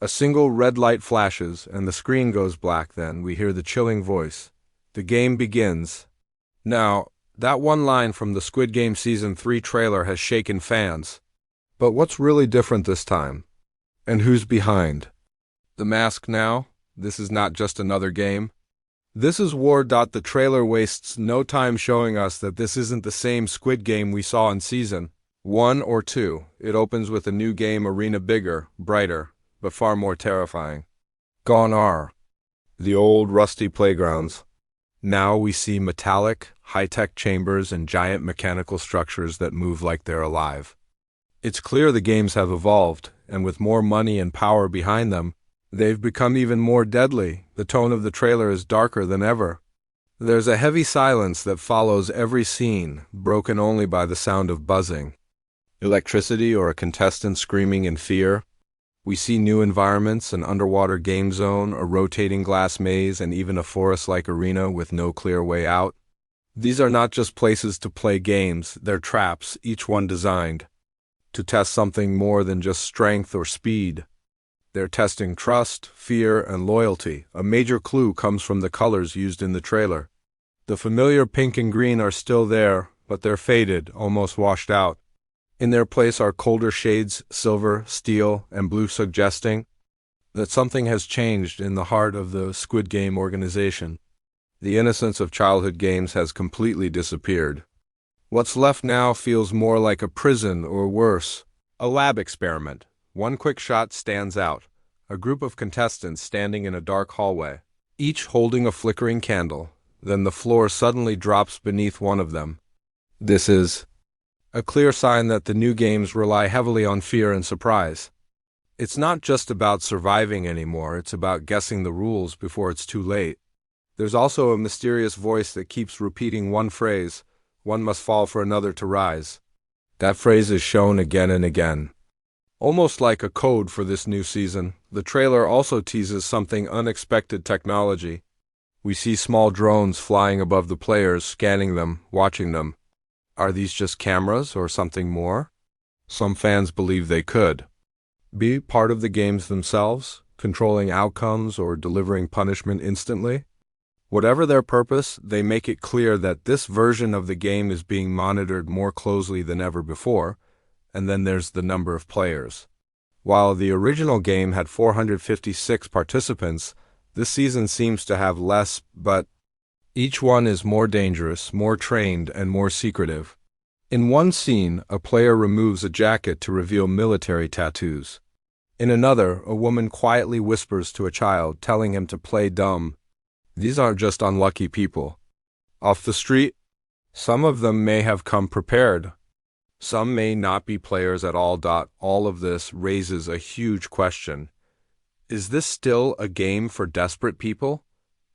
A single red light flashes, and the screen goes black. Then we hear the chilling voice. The game begins. Now, that one line from the Squid Game Season 3 trailer has shaken fans. But what's really different this time? And who's behind? The mask now? This is not just another game. This is war. The trailer wastes no time showing us that this isn't the same Squid Game we saw in Season 1 or 2. It opens with a new game arena, bigger, brighter, but far more terrifying. Gone are the old rusty playgrounds. Now we see metallic, high-tech chambers and giant mechanical structures that move like they're alive. It's clear the games have evolved, and with more money and power behind them, they've become even more deadly. The tone of the trailer is darker than ever. There's a heavy silence that follows every scene, broken only by the sound of buzzing. Electricity or a contestant screaming in fear. We see new environments, an underwater game zone, a rotating glass maze, and even a forest-like arena with no clear way out. These are not just places to play games, they're traps, each one designed to test something more than just strength or speed. They're testing trust, fear, and loyalty. A major clue comes from the colors used in the trailer. The familiar pink and green are still there, but they're faded, almost washed out. In their place are colder shades, silver, steel, and blue, suggesting that something has changed in the heart of the Squid Game organization. The innocence of childhood games has completely disappeared. What's left now feels more like a prison or worse, a lab experiment. One quick shot stands out. A group of contestants standing in a dark hallway, each holding a flickering candle. Then the floor suddenly drops beneath one of them. This is a clear sign that the new games rely heavily on fear and surprise. It's not just about surviving anymore, it's about guessing the rules before it's too late. There's also a mysterious voice that keeps repeating one phrase: one must fall for another to rise. That phrase is shown again and again, almost like a code for this new season. The trailer also teases something unexpected: technology. We see small drones flying above the players, scanning them, watching them. Are these just cameras or something more? Some fans believe they could be part of the games themselves, controlling outcomes or delivering punishment instantly. Whatever their purpose, they make it clear that this version of the game is being monitored more closely than ever before. And then there's the number of players. While the original game had 456 participants, this season seems to have less, but each one is more dangerous, more trained, and more secretive. In one scene, a player removes a jacket to reveal military tattoos. In another, a woman quietly whispers to a child, telling him to play dumb. These aren't just unlucky people. Off the street, some of them may have come prepared. Some may not be players at all. All of this raises a huge question. Is this still a game for desperate people?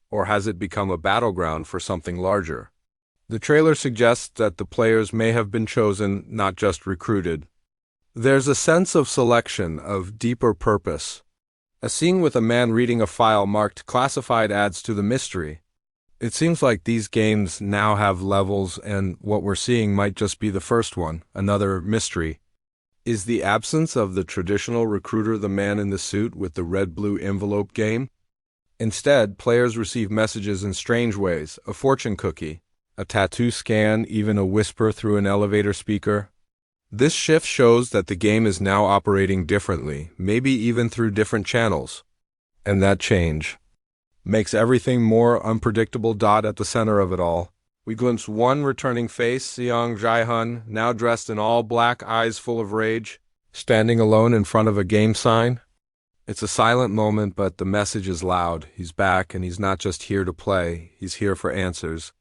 Or has it become a battleground for something larger? The trailer suggests that the players may have been chosen, not just recruited. There's a sense of selection, of deeper purpose. A scene with a man reading a file marked classified adds to the mystery. It seems like these games now have levels, and what we're seeing might just be the first one, another mystery. Is the absence of the traditional recruiter the man in the suit with the red-blue envelope game? Instead, players receive messages in strange ways: a fortune cookie, a tattoo scan, even a whisper through an elevator speaker. This shift shows that the game is now operating differently, maybe even through different channels. And that change makes everything more unpredictable. At the center of it all, we glimpse one returning face, Seong Gi-hun, now dressed in all black, eyes full of rage, standing alone in front of a game sign. It's a silent moment, but the message is loud. He's back, and he's not just here to play, he's here for answers.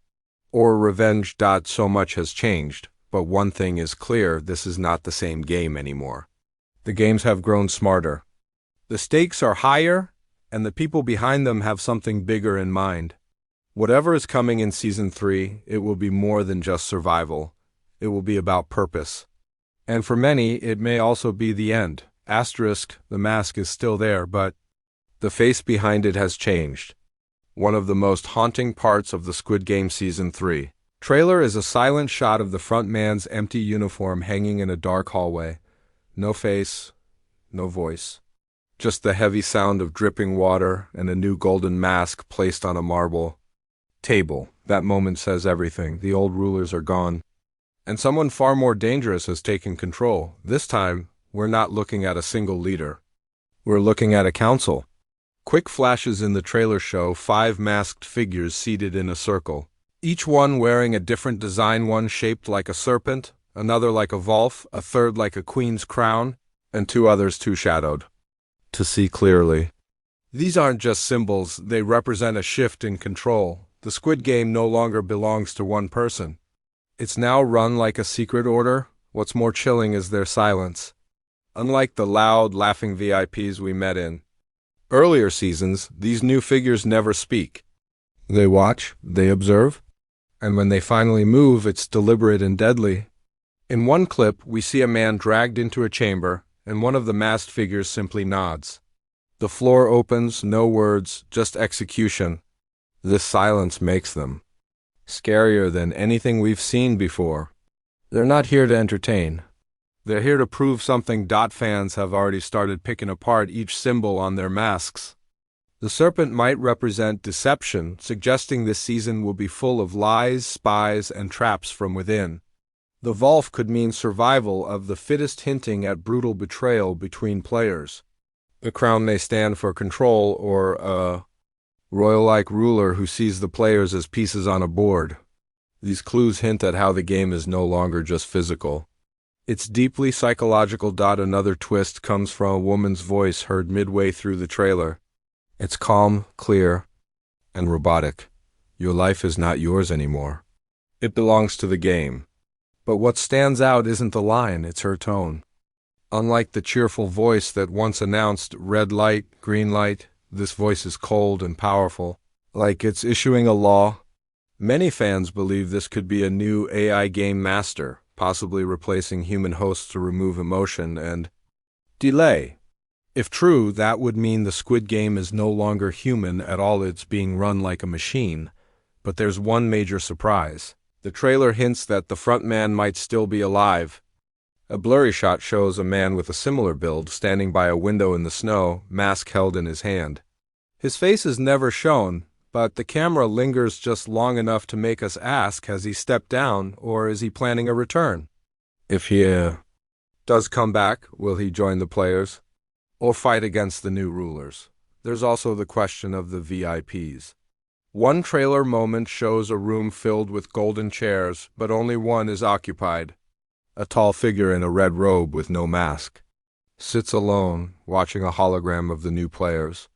Or revenge. So much has changed. But one thing is clear: this is not the same game anymore. The games have grown smarter. The stakes are higher, and the people behind them have something bigger in mind. Whatever is coming in Season 3, it will be more than just survival. It will be about purpose. And for many, it may also be the end. Asterisk, the mask is still there, but the face behind it has changed. One of the most haunting parts of the Squid Game Season 3 trailer is a silent shot of the front man's empty uniform hanging in a dark hallway. No face, no voice. Just the heavy sound of dripping water and a new golden mask placed on a marble table. That moment says everything. The old rulers are gone. And someone far more dangerous has taken control. This time, we're not looking at a single leader. We're looking at a council. Quick flashes in the trailer show 5 masked figures seated in a circle, each one wearing a different design, one shaped like a serpent, another like a wolf, a third like a queen's crown, and 2 others too shadowed to see clearly. These aren't just symbols, they represent a shift in control. The Squid Game no longer belongs to one person. It's now run like a secret order. What's more chilling is their silence. Unlike the loud, laughing VIPs we met in earlier seasons, these new figures never speak. They watch, they observe, and when they finally move, it's deliberate and deadly. In one clip, we see a man dragged into a chamber, and one of the masked figures simply nods. The floor opens, no words, just execution. This silence makes them scarier than anything we've seen before. They're not here to entertain. They're here to prove something. Fans have already started picking apart each symbol on their masks. The serpent might represent deception, suggesting this season will be full of lies, spies, and traps from within. The wolf could mean survival of the fittest, hinting at brutal betrayal between players. The crown may stand for control, or a royal-like ruler who sees the players as pieces on a board. These clues hint at how the game is no longer just physical. It's deeply psychological. Another twist comes from a woman's voice heard midway through the trailer. It's calm, clear, and robotic. Your life is not yours anymore. It belongs to the game. But what stands out isn't the line, it's her tone. Unlike the cheerful voice that once announced red light, green light, this voice is cold and powerful, like it's issuing a law. Many fans believe this could be a new AI game master, possibly replacing human hosts to remove emotion and delay. If true, that would mean the Squid Game is no longer human at all, it's being run like a machine. But there's one major surprise. The trailer hints that the frontman might still be alive. A blurry shot shows a man with a similar build standing by a window in the snow, mask held in his hand. His face is never shown, but the camera lingers just long enough to make us ask, has he stepped down, or is he planning a return? If he does come back, will he join the players, or fight against the new rulers? There's also the question of the VIPs. One trailer moment shows a room filled with golden chairs, but only one is occupied. A tall figure in a red robe with no mask sits alone, watching a hologram of the new players.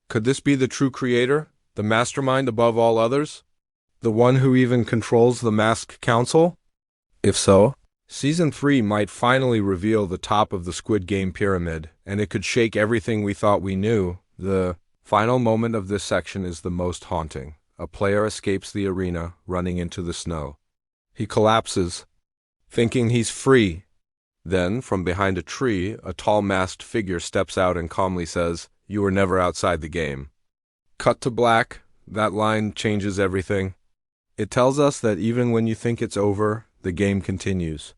Could this be the true creator, the mastermind above all others? The one who even controls the Masked Council? If so, Season 3 might finally reveal the top of the Squid Game pyramid, and it could shake everything we thought we knew. The final moment of this section is the most haunting. A player escapes the arena, running into the snow. He collapses, thinking he's free. Then, from behind a tree, a tall masked figure steps out and calmly says, "You were never outside the game." Cut to black. That line changes everything. It tells us that even when you think it's over, the game continues.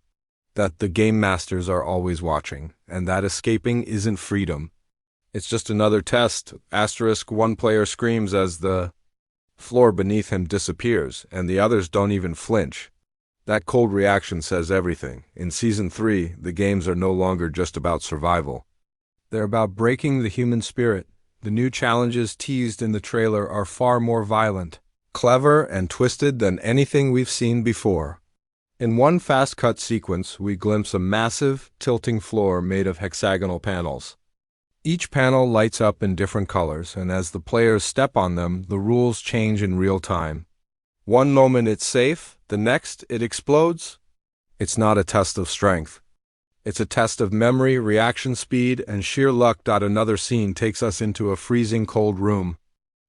That the game masters are always watching, and that escaping isn't freedom. It's just another test. Asterisk, one player screams as the floor beneath him disappears, and the others don't even flinch. That cold reaction says everything. In Season 3, the games are no longer just about survival. They're about breaking the human spirit. The new challenges teased in the trailer are far more violent, clever, and twisted than anything we've seen before. In one fast-cut sequence, we glimpse a massive, tilting floor made of hexagonal panels. Each panel lights up in different colors, and as the players step on them, the rules change in real time. One moment it's safe, the next it explodes. It's not a test of strength. It's a test of memory, reaction speed, and sheer luck. Another scene takes us into a freezing cold room.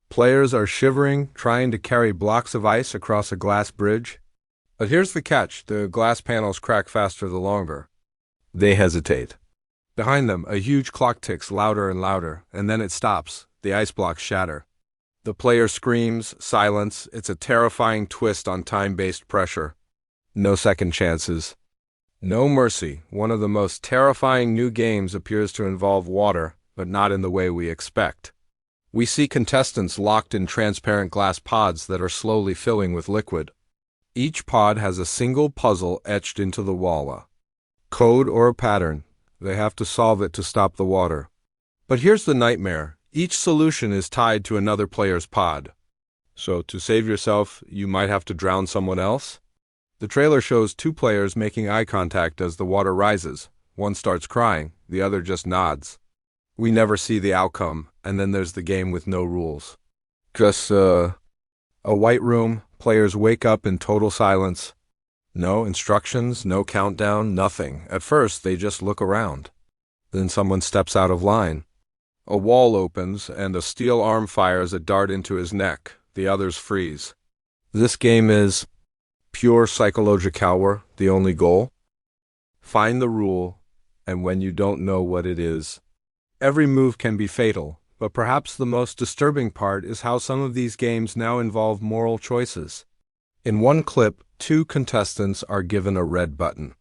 Players are shivering, trying to carry blocks of ice across a glass bridge. But here's the catch, the glass panels crack faster the longer. They hesitate. Behind them, a huge clock ticks louder and louder, and then it stops. The ice blocks shatter. The player screams, silence. It's a terrifying twist on time-based pressure. No second chances. No mercy. One of the most terrifying new games appears to involve water, but not in the way we expect. We see contestants locked in transparent glass pods that are slowly filling with liquid. Each pod has a single puzzle etched into the wall. A code or a pattern. They have to solve it to stop the water. But here's the nightmare. Each solution is tied to another player's pod. So to save yourself, you might have to drown someone else? The trailer shows two players making eye contact as the water rises. One starts crying, the other just nods. We never see the outcome, and then there's the game with no rules. Just, a white room, players wake up in total silence. No instructions, no countdown, nothing. At first, they just look around. Then someone steps out of line. A wall opens, and a steel arm fires a dart into his neck. The others freeze. This game is pure psychological, the only goal. Find the rule, and when you don't know what it is, every move can be fatal, but perhaps the most disturbing part is how some of these games now involve moral choices. In one clip, two contestants are given a red button.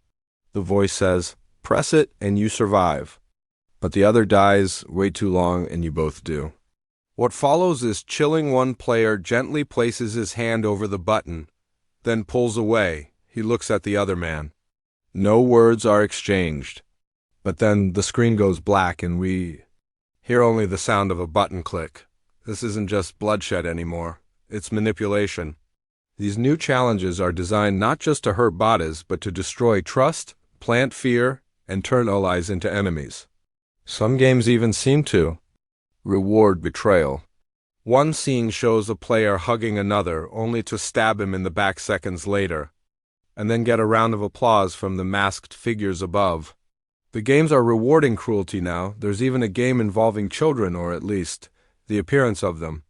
The voice says, "Press it and you survive." But the other dies way too long and you both do. What follows is chilling. One player gently places his hand over the button, then pulls away. He looks at the other man. No words are exchanged. But then the screen goes black and we hear only the sound of a button click. This isn't just bloodshed anymore. It's manipulation. These new challenges are designed not just to hurt bodies, but to destroy trust, plant fear, and turn allies into enemies. Some games even seem to reward betrayal. One scene shows a player hugging another, only to stab him in the back seconds later, and then get a round of applause from the masked figures above. The games are rewarding cruelty now. There's even a game involving children, or at least the appearance of them.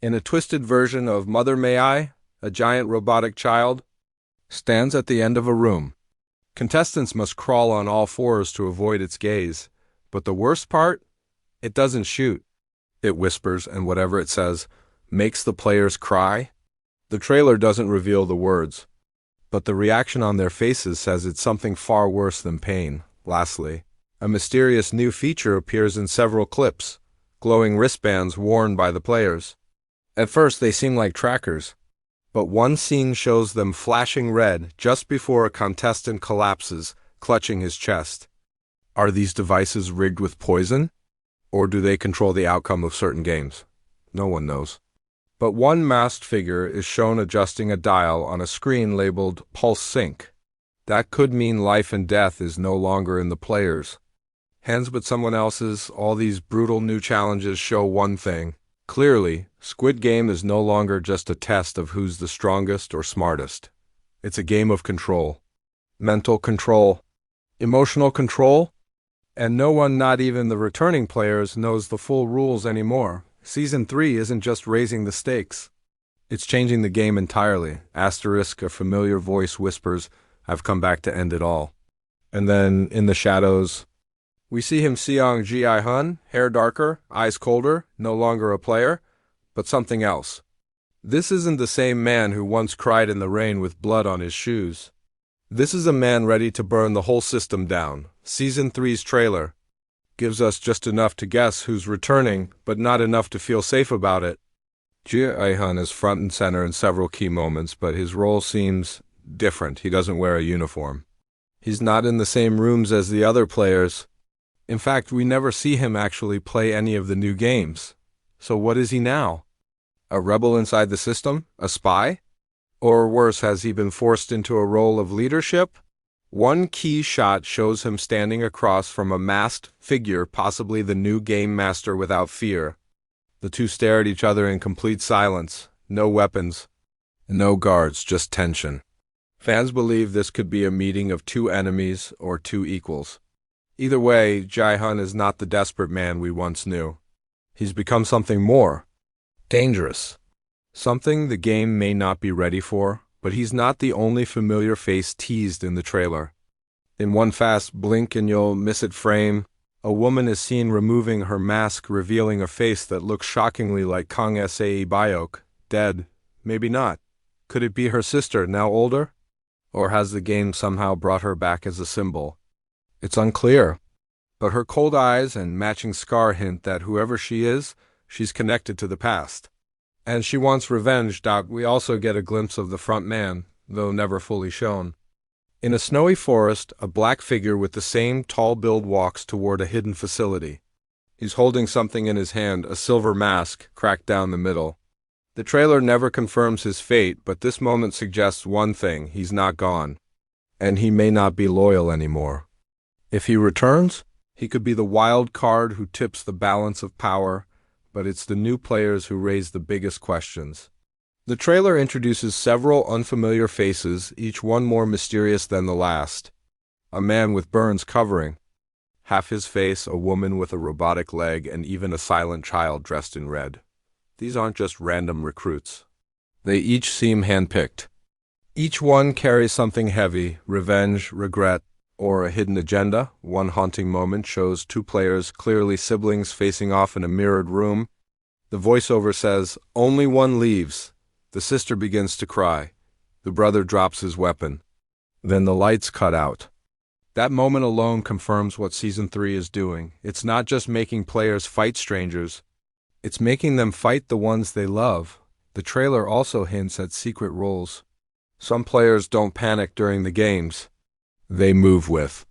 In a twisted version of Mother May I, a giant robotic child stands at the end of a room. Contestants must crawl on all fours to avoid its gaze. But the worst part? It doesn't shoot. It whispers, and whatever it says makes the players cry. The trailer doesn't reveal the words, but the reaction on their faces says it's something far worse than pain. Lastly, a mysterious new feature appears in several clips, glowing wristbands worn by the players. At first they seem like trackers, but one scene shows them flashing red just before a contestant collapses, clutching his chest. Are these devices rigged with poison? Or do they control the outcome of certain games? No one knows. But one masked figure is shown adjusting a dial on a screen labeled Pulse Sync. That could mean life and death is no longer in the players' hands but someone else's. All these brutal new challenges show one thing. Clearly, Squid Game is no longer just a test of who's the strongest or smartest. It's a game of control. Mental control. Emotional control. And no one, not even the returning players, knows the full rules anymore. Season 3 isn't just raising the stakes. It's changing the game entirely. Asterisk, a familiar voice whispers, "I've come back to end it all." And then, in the shadows, we see him, Seong Gi-hun, hair darker, eyes colder, no longer a player, but something else. This isn't the same man who once cried in the rain with blood on his shoes. This is a man ready to burn the whole system down. Season 3's trailer gives us just enough to guess who's returning, but not enough to feel safe about it. Gi-hun is front and center in several key moments, but his role seems different. He doesn't wear a uniform. He's not in the same rooms as the other players. In fact, we never see him actually play any of the new games. So what is he now? A rebel inside the system? A spy? Or worse, has he been forced into a role of leadership? One key shot shows him standing across from a masked figure, possibly the new game master without fear. The two stare at each other in complete silence. No weapons, no guards, just tension. Fans believe this could be a meeting of two enemies or two equals. Either way, Gi-hun is not the desperate man we once knew. He's become something more dangerous. Something the game may not be ready for, but he's not the only familiar face teased in the trailer. In one fast blink and you'll miss it frame, a woman is seen removing her mask, revealing a face that looks shockingly like Kang Sae-byok, dead. Maybe not. Could it be her sister, now older? Or has the game somehow brought her back as a symbol? It's unclear. But her cold eyes and matching scar hint that whoever she is, she's connected to the past. And she wants revenge. We also get a glimpse of the front man, though never fully shown. In a snowy forest, a black figure with the same tall build walks toward a hidden facility. He's holding something in his hand, a silver mask, cracked down the middle. The trailer never confirms his fate, but this moment suggests one thing: he's not gone. And he may not be loyal anymore. If he returns, he could be the wild card who tips the balance of power, but it's the new players who raise the biggest questions. The trailer introduces several unfamiliar faces, each one more mysterious than the last. A man with burns covering half his face, a woman with a robotic leg, and even a silent child dressed in red. These aren't just random recruits. They each seem handpicked. Each one carries something heavy: revenge, regret, or a hidden agenda. One haunting moment shows two players, clearly siblings, facing off in a mirrored room. The voiceover says, "Only one leaves." The sister begins to cry. The brother drops his weapon. Then the lights cut out. That moment alone confirms what Season 3 is doing. It's not just making players fight strangers. It's making them fight the ones they love. The trailer also hints at secret roles. Some players don't panic during the games. They move with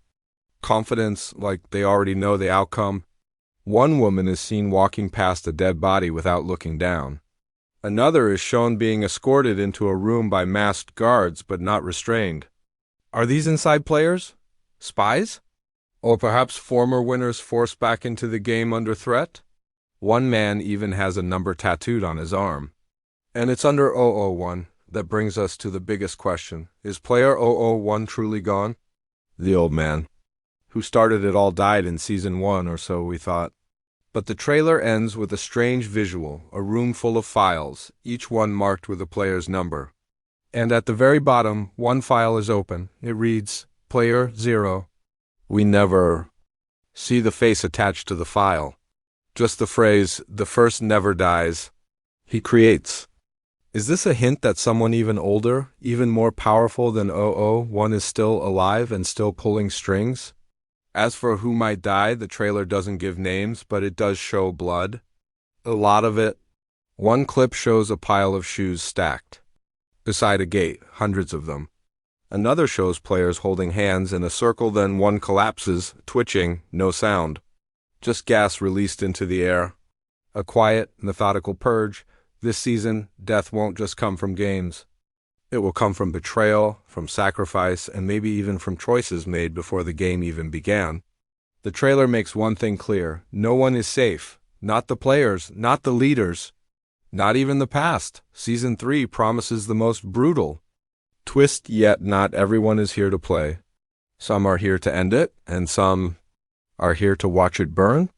confidence, like they already know the outcome. One woman is seen walking past a dead body without looking down. Another is shown being escorted into a room by masked guards, but not restrained. Are these inside players? Spies? Or perhaps former winners forced back into the game under threat? One man even has a number tattooed on his arm. And it's under 001 that brings us to the biggest question. Is player 001 truly gone? The old man who started it all died in Season 1, or so we thought. But the trailer ends with a strange visual, a room full of files, each one marked with a player's number. And at the very bottom, one file is open. It reads, Player 0. We never see the face attached to the file. Just the phrase, "The first never dies." He creates. Is this a hint that someone even older, even more powerful than 001 is still alive and still pulling strings? As for who might die, the trailer doesn't give names, but it does show blood. A lot of it. One clip shows a pile of shoes stacked beside a gate, hundreds of them. Another shows players holding hands in a circle, then one collapses, twitching, no sound. Just gas released into the air. A quiet, methodical purge. This season, death won't just come from games. It will come from betrayal, from sacrifice, and maybe even from choices made before the game even began. The trailer makes one thing clear: no one is safe. Not the players, not the leaders, not even the past. Season 3 promises the most brutal twist, yet not everyone is here to play. Some are here to end it, and some are here to watch it burn.